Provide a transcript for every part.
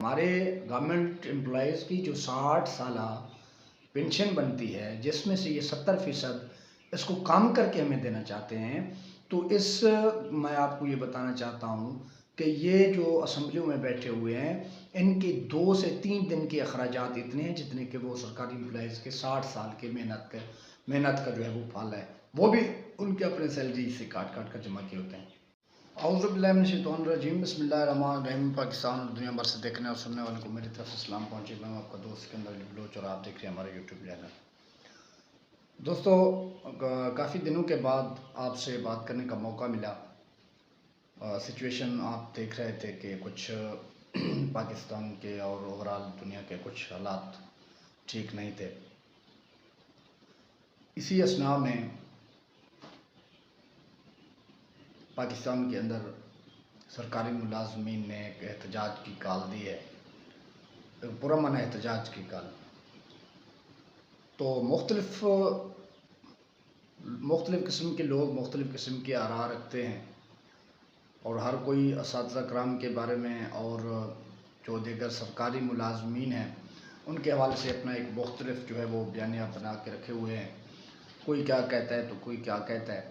ہمارے government employees کی جو 60 سالہ پینشن بنتی ہے، جس میں سے یہ 70% اس کو کام کر کے ہمیں دینا چاہتے ہیں، تو میں آپ کو یہ بتانا چاہتا ہوں کہ یہ جو اسمبلیوں میں بیٹھے ہوئے ہیں، ان کے 2 سے 3 دن کے اخراجات اتنے ہیں جتنے کہ وہ سرکاری امپلائیز کے 60 سال کے محنت کا جو ہے وہ پھل ہے، وہ بھی ان کے اپنے سیلری سے کاٹ کر جمع کیے ہوتے ہیں۔ اعوذ باللہ من الشیطان الرجیم، بسم اللہ الرحمن الرحیم۔ پاکستان اور دنیا بھر سے دیکھنے اور سننے والوں کو میری طرف سے سلام پہنچے۔ میں آپ کا دوست سکندر بلوچ اور آپ دیکھ رہے ہیں ہمارا یوٹیوب چینل۔ دوستو، کافی دنوں کے بعد آپ سے بات کرنے کا موقع ملا۔ سچویشن آپ دیکھ رہے تھے کہ کچھ پاکستان کے اور اوورال دنیا کے کچھ حالات ٹھیک نہیں تھے۔ اسی اثناء میں پاکستان کے اندر سرکاری ملازمین نے ایک احتجاج کی کال دی ہے، ایک پرامن احتجاج کی کال۔ تو مختلف قسم کے لوگ مختلف قسم کے آراء رکھتے ہیں، اور ہر کوئی اساتذہ کرام کے بارے میں اور جو دیگر سرکاری ملازمین ہیں ان کے حوالے سے اپنا ایک مختلف جو ہے وہ بیانیہ بنا کے رکھے ہوئے ہیں۔ کوئی کیا کہتا ہے تو کوئی کیا کہتا ہے۔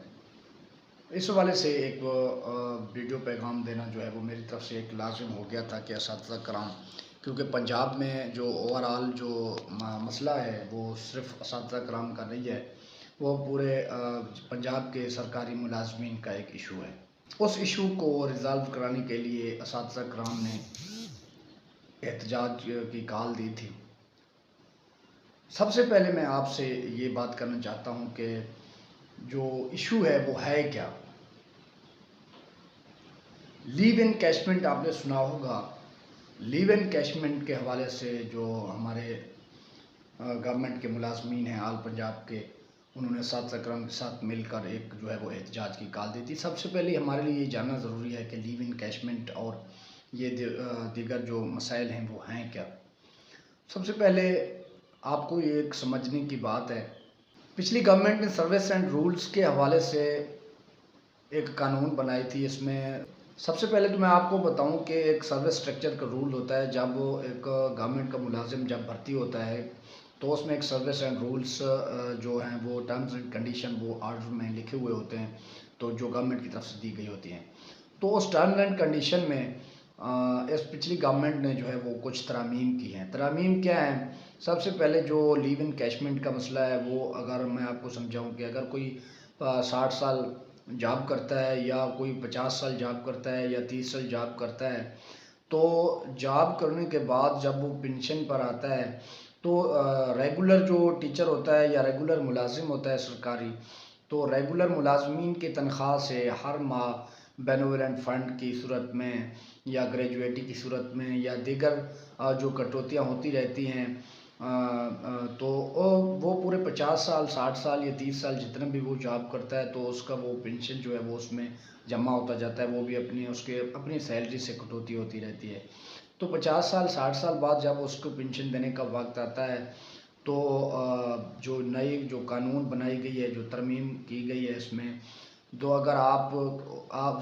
اس حوالے سے ایک ویڈیو پیغام دینا جو ہے وہ میری طرف سے ایک لازم ہو گیا تھا کہ اساتذہ کرام، کیونکہ پنجاب میں جو اوورال جو مسئلہ ہے وہ صرف اساتذہ کرام کا نہیں ہے، وہ پورے پنجاب کے سرکاری ملازمین کا ایک ایشو ہے۔ اس ایشو کو ریزالو کرانے کے لیے اساتذہ کرام نے احتجاج کی کال دی تھی۔ سب سے پہلے میں آپ سے یہ بات کرنا چاہتا ہوں کہ جو ایشو ہے وہ ہے کیا۔ لیو انکیشمنٹ آپ نے سنا ہوگا۔ لیو انکیشمنٹ کے حوالے سے جو ہمارے گورنمنٹ کے ملازمین ہیں آل پنجاب کے، انہوں نے اساتذہ کرام کے ساتھ مل کر ایک جو ہے وہ احتجاج کی کال دی تھی۔ سب سے پہلے ہمارے لیے یہ جاننا ضروری ہے کہ لیو انکیشمنٹ اور یہ دیگر جو مسائل ہیں وہ ہیں کیا۔ سب سے پہلے آپ کو یہ ایک سمجھنے کی بات ہے، پچھلی گورنمنٹ نے سروس اینڈ رولز کے حوالے سے ایک قانون بنائی تھی۔ اس میں سب سے پہلے تو میں آپ کو بتاؤں کہ ایک سروس سٹرکچر کا رول ہوتا ہے۔ جب ایک گورنمنٹ کا ملازم جب بھرتی ہوتا ہے تو اس میں ایک سروس اینڈ رولز جو ہیں وہ ٹرمز اینڈ کنڈیشن وہ آرڈر میں لکھے ہوئے ہوتے ہیں، تو جو گورنمنٹ کی طرف سے دی گئی ہوتی ہیں۔ تو اس ٹرمز اینڈ کنڈیشن میں اس پچھلی گورنمنٹ نے جو ہے وہ کچھ ترامیم کی ہیں۔ ترامیم کیا ہیں؟ سب سے پہلے جو لیو انکیشمنٹ کا مسئلہ ہے وہ اگر میں آپ کو سمجھاؤں کہ اگر کوئی 60 سال جاب کرتا ہے یا کوئی 50 سال جاب کرتا ہے یا 30 سال جاب کرتا ہے، تو جاب کرنے کے بعد جب وہ پینشن پر آتا ہے تو ریگولر جو ٹیچر ہوتا ہے یا ریگولر ملازم ہوتا ہے سرکاری، تو ریگولر ملازمین کی تنخواہ سے ہر ماہ بینوولنٹ فنڈ کی صورت میں یا گریجویٹی کی صورت میں یا دیگر جو کٹوتیاں ہوتی رہتی ہیں، تو وہ پورے 50 سال 60 سال یا 30 سال جتنا بھی وہ جاب کرتا ہے تو اس کا وہ پینشن جو ہے وہ اس میں جمع ہوتا جاتا ہے، وہ بھی اپنی سیلری سے کٹوتی ہوتی رہتی ہے۔ تو 50 سال 60 سال بعد جب اس کو پینشن دینے کا وقت آتا ہے تو جو نئی جو قانون بنائی گئی ہے، جو ترمیم کی گئی ہے، اس میں تو اگر آپ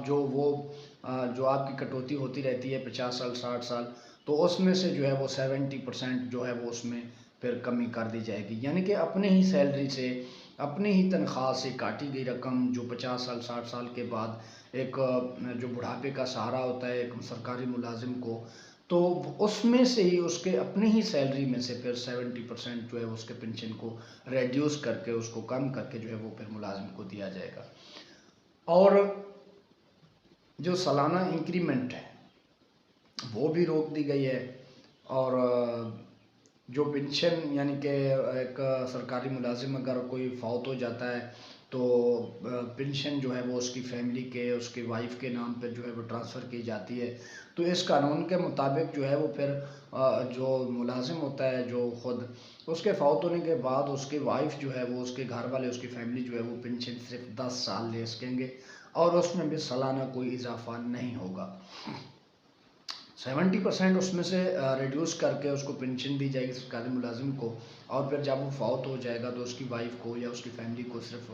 جو آپ کی کٹوتی ہوتی رہتی ہے 50 سال 60 سال، تو اس میں سے جو ہے وہ 70% جو ہے وہ اس میں پھر کمی کر دی جائے گی، یعنی کہ اپنے ہی سیلری سے اپنی ہی تنخواہ سے کاٹی گئی رقم جو 50 سال 60 سال کے بعد ایک جو بڑھاپے کا سہارا ہوتا ہے ایک سرکاری ملازم کو، تو اس میں سے ہی اس کے اپنی ہی سیلری میں سے پھر 70% جو ہے اس کے پینشن کو ریڈیوس کر کے اس کو کم کر کے جو ہے وہ پھر ملازم کو دیا جائے گا۔ اور جو سالانہ انکریمنٹ ہے وہ بھی روک دی گئی ہے، اور جو پینشن یعنی کہ ایک سرکاری ملازم اگر کوئی فوت ہو جاتا ہے تو پینشن جو ہے وہ اس کی فیملی کے اس کی وائف کے نام پہ جو ہے وہ ٹرانسفر کی جاتی ہے۔ تو اس قانون کے مطابق جو ہے وہ پھر جو ملازم ہوتا ہے جو خود اس کے فوت ہونے کے بعد اس کی وائف جو ہے وہ اس کے گھر والے اس کی فیملی جو ہے وہ پینشن صرف 10 سال لے سکیں گے، اور اس میں بھی سالانہ کوئی اضافہ نہیں ہوگا۔ 70% اس میں سے ریڈیوس کر کے اس کو پینشن دی جائے گی سرکاری ملازم کو، اور پھر جب وہ فوت ہو جائے گا تو اس کی وائف کو یا اس کی فیملی کو صرف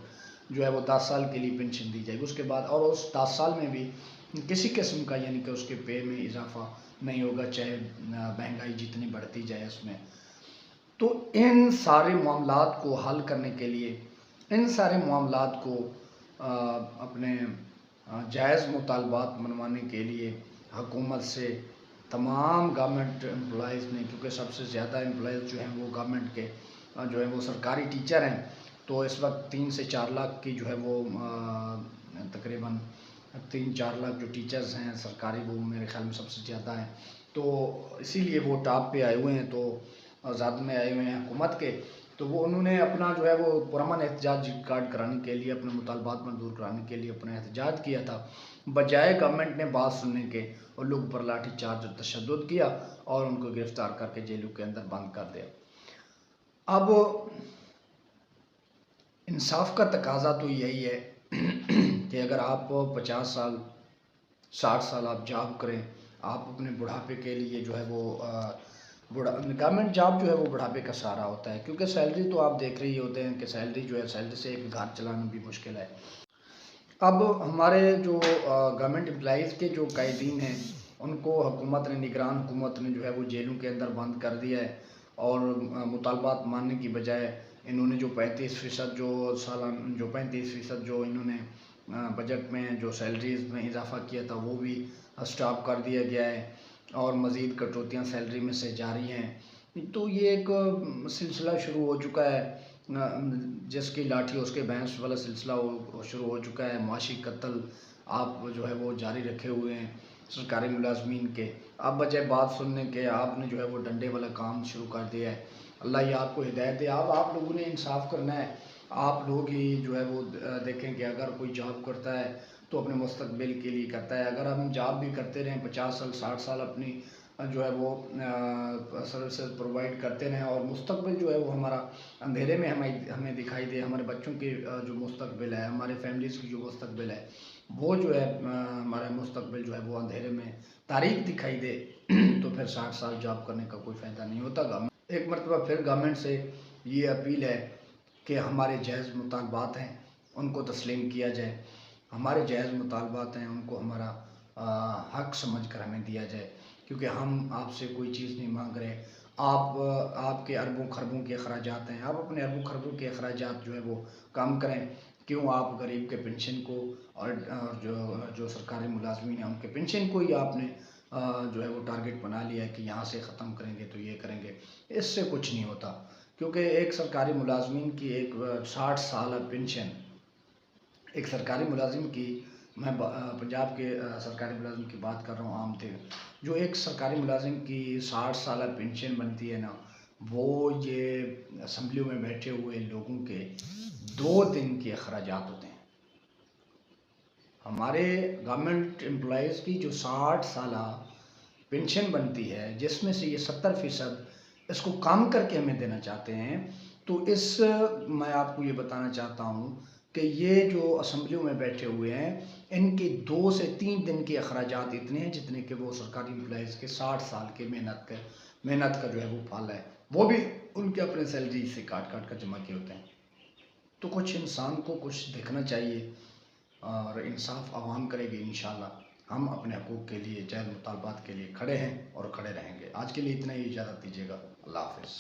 جو ہے وہ 10 سال کے لیے پینشن دی جائے گی۔ اس کے بعد اور اس 10 سال میں بھی کسی قسم کا یعنی کہ اس کے پے میں اضافہ نہیں ہوگا، چاہے مہنگائی جتنی بڑھتی جائے اس میں. تو ان سارے معاملات کو حل کرنے کے لیے، ان سارے معاملات کو اپنے جائز مطالبات منوانے کے لیے حکومت سے تمام گورنمنٹ امپلائیز نے، کیونکہ سب سے زیادہ امپلائیز جو ہیں وہ گورنمنٹ کے جو ہے وہ سرکاری ٹیچر ہیں، تو اس وقت 3 سے 4 لاکھ کی جو ہے وہ تقریباً 3-4 لاکھ جو ٹیچرز ہیں سرکاری، وہ میرے خیال میں سب سے زیادہ ہیں. تو اسی لیے وہ ٹاپ پہ آئے ہوئے ہیں، تو زیادہ میں آئے ہوئے ہیں حکومت کے. تو وہ انہوں نے اپنا جو ہے وہ پرامن احتجاج ریکارڈ کرانے کے لیے، اپنے مطالبات منظور کرانے کے لیے اپنا احتجاج کیا تھا. بجائے گورنمنٹ نے بات سننے کے، اور لوگ پر لاٹھی چارج اور تشدد کیا اور ان کو گرفتار کر کے جیلوں کے اندر بند کر دیا. اب انصاف کا تقاضا تو یہی ہے کہ اگر آپ 50 سال 60 سال آپ جاب کریں، آپ اپنے بڑھاپے کے لیے جو ہے وہ گورنمنٹ جاب جو ہے وہ بڑھاپے کا سہارا ہوتا ہے، کیونکہ سیلری تو آپ دیکھ رہی ہوتے ہیں کہ سیلری جو ہے، سیلری سے ایک گھر چلانا بھی مشکل ہے. اب ہمارے جو گورنمنٹ امپلائیز کے جو قائدین ہیں، ان کو حکومت نے، نگران حکومت نے جو ہے وہ جیلوں کے اندر بند کر دیا ہے، اور مطالبات ماننے کی بجائے انہوں نے جو 35% جو 35% جو انہوں نے بجٹ میں جو سیلریز میں اضافہ کیا تھا وہ بھی اسٹاپ کر دیا گیا ہے، اور مزید کٹوتیاں سیلری میں سے جاری ہیں. تو یہ ایک سلسلہ شروع ہو چکا ہے، جس کی لاٹھی اس کے بھینس والا سلسلہ شروع ہو چکا ہے. معاشی قتل آپ جو ہے وہ جاری رکھے ہوئے ہیں سرکاری ملازمین کے. آپ بجائے بات سننے کے، آپ نے جو ہے وہ ڈنڈے والا کام شروع کر دیا ہے. اللہ یہ آپ کو ہدایت دے. آپ لوگوں نے انصاف کرنا ہے. آپ لوگ ہی جو ہے وہ دیکھیں کہ اگر کوئی جاب کرتا ہے تو اپنے مستقبل کے لیے کرتا ہے. اگر ہم جاب بھی کرتے رہیں 50 سال 60 سال اپنی جو ہے وہ سروسز پرووائڈ کرتے رہیں، اور مستقبل جو ہے وہ ہمارا اندھیرے میں ہمیں دکھائی دے، ہمارے بچوں کے جو مستقبل ہے، ہمارے فیملیز کی جو مستقبل ہے، وہ جو ہے ہمارا مستقبل جو ہے وہ اندھیرے میں تاریک دکھائی دے، تو پھر 60 سال جاب کرنے کا کوئی فائدہ نہیں ہوتا. ایک مرتبہ پھر گورنمنٹ سے یہ اپیل ہے کہ ہمارے جائز مطالبات ہیں ان کو تسلیم کیا جائے. ہمارے جائز مطالبات ہیں ان کو ہمارا حق سمجھ کر ہمیں دیا جائے، کیونکہ ہم آپ سے کوئی چیز نہیں مانگ رہے. آپ کے اربوں خربوں کے اخراجات ہیں، آپ اپنے اربوں خربوں کے اخراجات جو ہے وہ کم کریں. کیوں آپ غریب کے پنشن کو اور جو سرکاری ملازمین ہیں ان کے پنشن کو ہی آپ نے جو ہے وہ ٹارگٹ بنا لیا ہے کہ یہاں سے ختم کریں گے تو یہ کریں گے. اس سے کچھ نہیں ہوتا، کیونکہ ایک سرکاری ملازمین کی ایک 60 سالہ پنشن، ایک سرکاری ملازم کی، میں پنجاب کے سرکاری ملازم کی بات کر رہا ہوں عام طور، جو ایک سرکاری ملازم کی 60 سالہ پنشن بنتی ہے نا، وہ یہ اسمبلیوں میں بیٹھے ہوئے لوگوں کے 2 دن کے اخراجات ہوتے ہیں. ہمارے گورنمنٹ امپلائیز کی جو 60 سالہ پنشن بنتی ہے، جس میں سے یہ 70% اس کو کام کر کے ہمیں دینا چاہتے ہیں، تو میں آپ کو یہ بتانا چاہتا ہوں کہ یہ جو اسمبلیوں میں بیٹھے ہوئے ہیں، ان کے 2 سے 3 دن کے اخراجات اتنے ہیں جتنے کہ وہ سرکاری امپلائیز کے 60 سال کے محنت کا جو ہے وہ پھل ہے، وہ بھی ان کے اپنے سیلری سے کاٹ کر جمع کیے ہوتے ہیں. تو کچھ انسان کو کچھ دیکھنا چاہیے، اور انصاف عوام کرے گی انشاءاللہ. ہم اپنے حقوق کے لیے، جائز مطالبات کے لیے کھڑے ہیں اور کھڑے رہیں گے. آج کے لیے اتنا ہی، اجازت دیجیے گا. اللہ حافظ.